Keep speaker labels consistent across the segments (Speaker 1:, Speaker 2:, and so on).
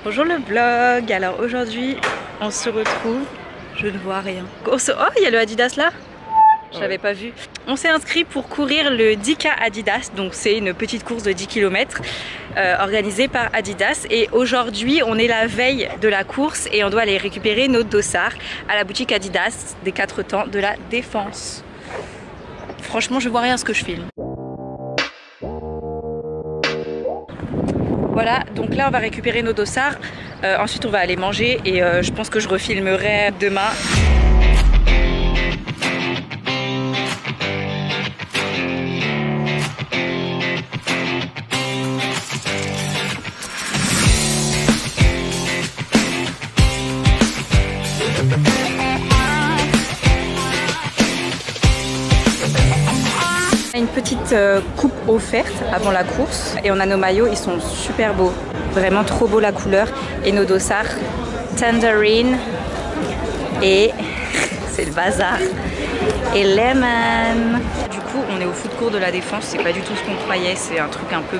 Speaker 1: Bonjour le vlog, alors aujourd'hui on se retrouve, je ne vois rien. Oh il y a le Adidas là, je l'avais pas vu. On s'est inscrit pour courir le 10K Adidas, donc c'est une petite course de 10 km organisée par Adidas. Et aujourd'hui on est la veille de la course et on doit aller récupérer nos dossards à la boutique Adidas des 4 temps de la Défense. Franchement je vois rien à ce que je filme. Voilà, donc là on va récupérer nos dossards, ensuite on va aller manger et je pense que je refilmerai demain. Une petite coupe offerte avant la course et on a nos maillots, ils sont super beaux, vraiment trop beau la couleur, et nos dossards Tangerine et c'est le bazar et Lemon. Du coup on est au food court de la Défense, c'est pas du tout ce qu'on croyait, c'est un truc un peu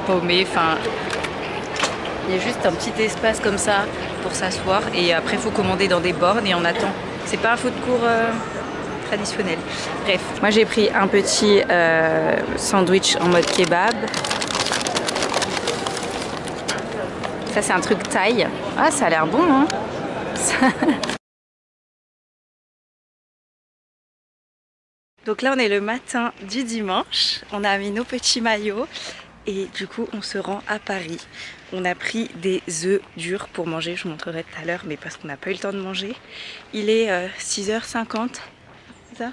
Speaker 1: paumé, enfin il y a juste un petit espace comme ça pour s'asseoir et après il faut commander dans des bornes et on attend. C'est pas un food court traditionnel. Bref, moi j'ai pris un petit sandwich en mode kebab. Ça c'est un truc thaï. Ah ça a l'air bon hein. Donc là on est le matin du dimanche. On a mis nos petits maillots et du coup on se rend à Paris. On a pris des œufs durs pour manger, je vous montrerai tout à l'heure, mais parce qu'on n'a pas eu le temps de manger. Il est 6h50. C'est ça.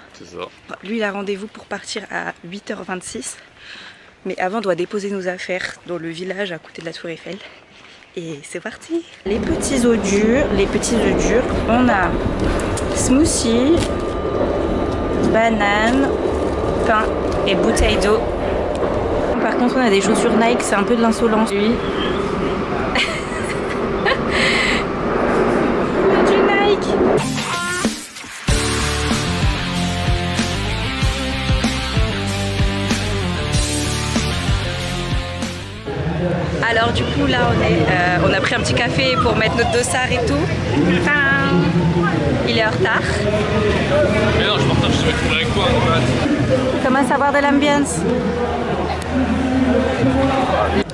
Speaker 1: Lui il a rendez-vous pour partir à 8h26, mais avant on doit déposer nos affaires dans le village à côté de la Tour Eiffel et c'est parti. Les petits œufs durs, on a smoothie, banane, pain et bouteille d'eau. Par contre on a des chaussures Nike, c'est un peu de l'insolence lui. Du Nike. Alors du coup là on a pris un petit café pour mettre notre dossard et tout. Il est en retard.
Speaker 2: Mais non, je partage, je vais trouver avec toi.
Speaker 1: On commence à avoir de l'ambiance.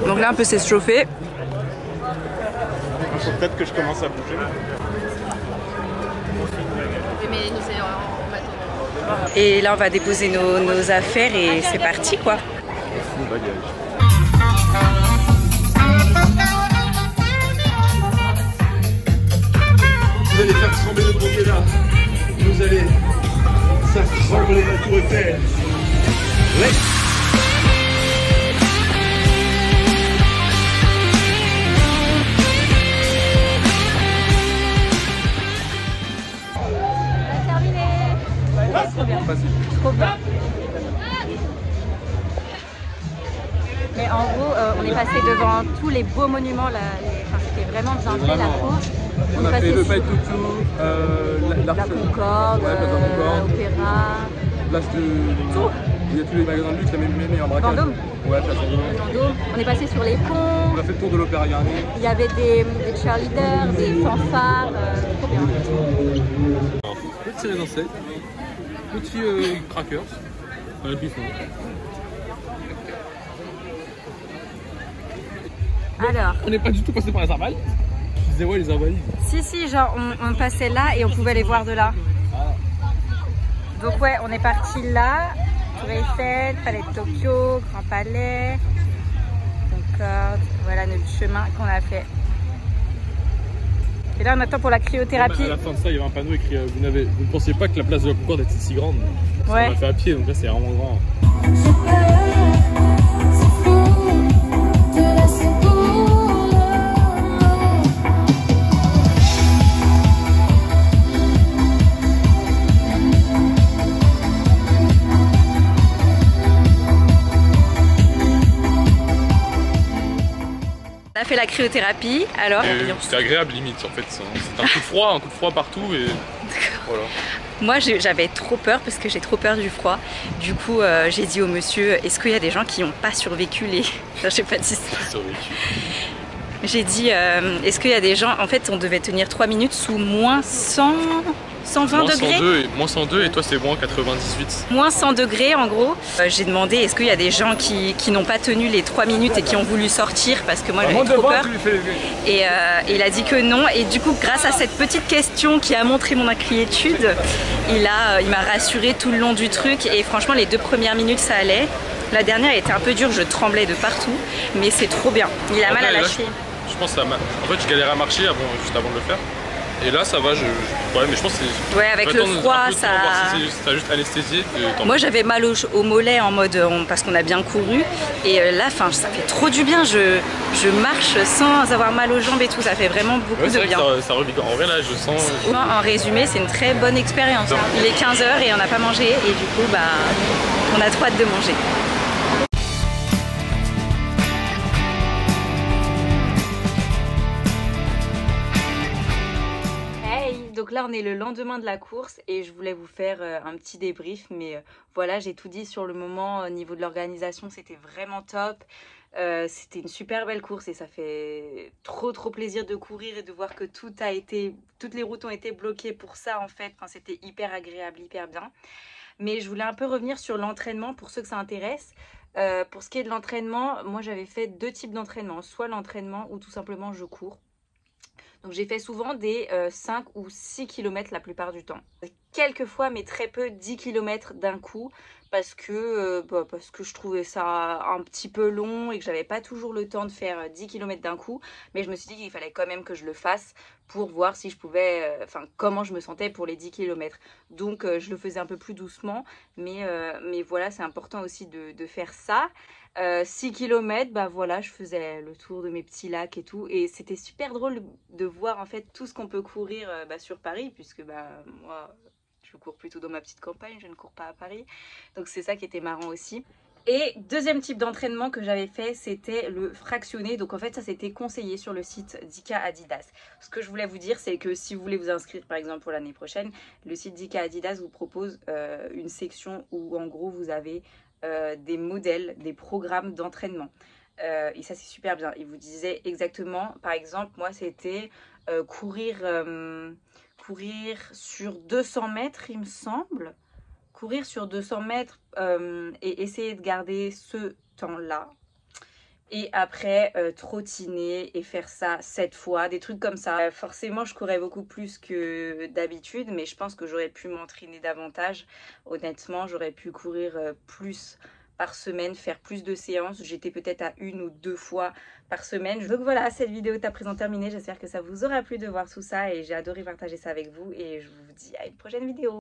Speaker 1: Donc là on peut s'échauffer.
Speaker 2: Il faut peut-être que je commence à bouger.
Speaker 1: Et là on va déposer nos affaires et c'est parti quoi.
Speaker 2: Vous allez faire trembler le bouquet là. Vous allez faire trembler la Tour Eiffel. Ouais.
Speaker 1: Trop bien. Trop bien. Mais en gros, on est passé devant tous les beaux monuments là. Enfin, c'était vraiment bien fait la course.
Speaker 2: On a fait le Païtoutou,
Speaker 1: la Concorde, l'Opéra,
Speaker 2: place de tout. Il y a tous les magasins de luxe, la même en braquage.
Speaker 1: Vendôme.
Speaker 2: Ouais, place Vendôme.
Speaker 1: On est passé sur les ponts.
Speaker 2: On a fait le tour de l'Opéra Garnier.
Speaker 1: Il y avait des cheerleaders, des fanfares, trop bien.
Speaker 2: Petit raisin petit crackers, un buffon.
Speaker 1: Alors,
Speaker 2: on n'est pas du tout passé par les Invalides. Je disais ouais les Invalides.
Speaker 1: Si, genre on passait là et on pouvait les voir de là. Ah. Donc ouais, on est parti là, Tour Eiffel, Palais de Tokyo, Grand Palais, Concorde, voilà notre chemin qu'on a fait. Et là on attend pour la cryothérapie.
Speaker 2: À la fin de ça, il y avait un panneau écrit vous ne pensiez pas que la place de la Concorde était si grande.
Speaker 1: Ouais.
Speaker 2: On l'a fait à pied, donc là c'est vraiment grand.
Speaker 1: On a fait la cryothérapie, alors
Speaker 2: c'était agréable limite en fait, c'est un coup de froid partout et voilà.
Speaker 1: Moi j'avais trop peur parce que j'ai trop peur du froid. Du coup j'ai dit au monsieur, est-ce qu'il y a des gens qui n'ont pas survécu les... je sais pas si c'est...
Speaker 2: Survécu.
Speaker 1: J'ai dit, est-ce qu'il y a des gens... En fait, on devait tenir 3 minutes sous moins 100... 120 degrés.
Speaker 3: Moins 102 et toi c'est moins 98.
Speaker 1: Moins 100 degrés en gros. J'ai demandé est-ce qu'il y a des gens qui n'ont pas tenu les 3 minutes et qui ont voulu sortir parce que moi j'avais trop peur. Et il a dit que non. Et du coup grâce à cette petite question qui a montré mon inquiétude, il m'a rassuré tout le long du truc et franchement les 2 premières minutes ça allait. La dernière était un peu dure, je tremblais de partout, mais c'est trop bien. Il a mal à la cheville.
Speaker 3: Je pense que ça m'a... En fait je galérais à marcher juste avant de le faire. Et là ça va, ouais, mais je pense que c'est...
Speaker 1: Ouais, avec le froid, ça...
Speaker 3: T'as juste anesthésié.
Speaker 1: Moi j'avais mal au mollet en mode... parce qu'on a bien couru. Et là, ça fait trop du bien. Je marche sans avoir mal aux jambes et tout. Ça fait vraiment beaucoup de bien.
Speaker 3: Ça revigore. En vrai là, je sens...
Speaker 1: En résumé, c'est une très bonne expérience. Il est 15 h et on n'a pas mangé. Et du coup, on a trop hâte de manger. Donc là on est le lendemain de la course et je voulais vous faire un petit débrief, mais voilà, j'ai tout dit sur le moment. Au niveau de l'organisation c'était vraiment top, c'était une super belle course et ça fait trop plaisir de courir et de voir que toutes les routes ont été bloquées pour ça en fait. Enfin, c'était hyper agréable, hyper bien. Mais je voulais un peu revenir sur l'entraînement pour ceux que ça intéresse. Pour ce qui est de l'entraînement, moi j'avais fait 2 types d'entraînement, soit l'entraînement ou tout simplement je cours. Donc j'ai fait souvent des 5 ou 6 km la plupart du temps. Quelques fois, mais très peu, 10 km d'un coup parce que je trouvais ça un petit peu long et que j'avais pas toujours le temps de faire 10 km d'un coup. Mais je me suis dit qu'il fallait quand même que je le fasse pour voir si je pouvais, comment je me sentais pour les 10 km. Donc je le faisais un peu plus doucement, mais voilà, c'est important aussi de faire ça. 6 km, voilà, je faisais le tour de mes petits lacs et tout, et c'était super drôle de voir en fait tout ce qu'on peut courir sur Paris, puisque moi je cours plutôt dans ma petite campagne, je ne cours pas à Paris, donc c'est ça qui était marrant aussi. Et deuxième type d'entraînement que j'avais fait, c'était le fractionné. Donc en fait ça c'était conseillé sur le site Dika Adidas. Ce que je voulais vous dire, c'est que si vous voulez vous inscrire par exemple pour l'année prochaine, le site Dika Adidas vous propose une section où en gros vous avez des modèles, des programmes d'entraînement. Et ça c'est super bien. Il vous disait exactement, par exemple moi c'était courir sur 200 mètres il me semble. Courir sur 200 mètres et essayer de garder ce temps-là. Et après, trottiner et faire ça 7 fois, des trucs comme ça. Forcément, je courais beaucoup plus que d'habitude, mais je pense que j'aurais pu m'entraîner davantage. Honnêtement, j'aurais pu courir plus par semaine, faire plus de séances. J'étais peut-être à 1 ou 2 fois par semaine. Donc voilà, cette vidéo est à présent terminée. J'espère que ça vous aura plu de voir tout ça et j'ai adoré partager ça avec vous. Et je vous dis à une prochaine vidéo.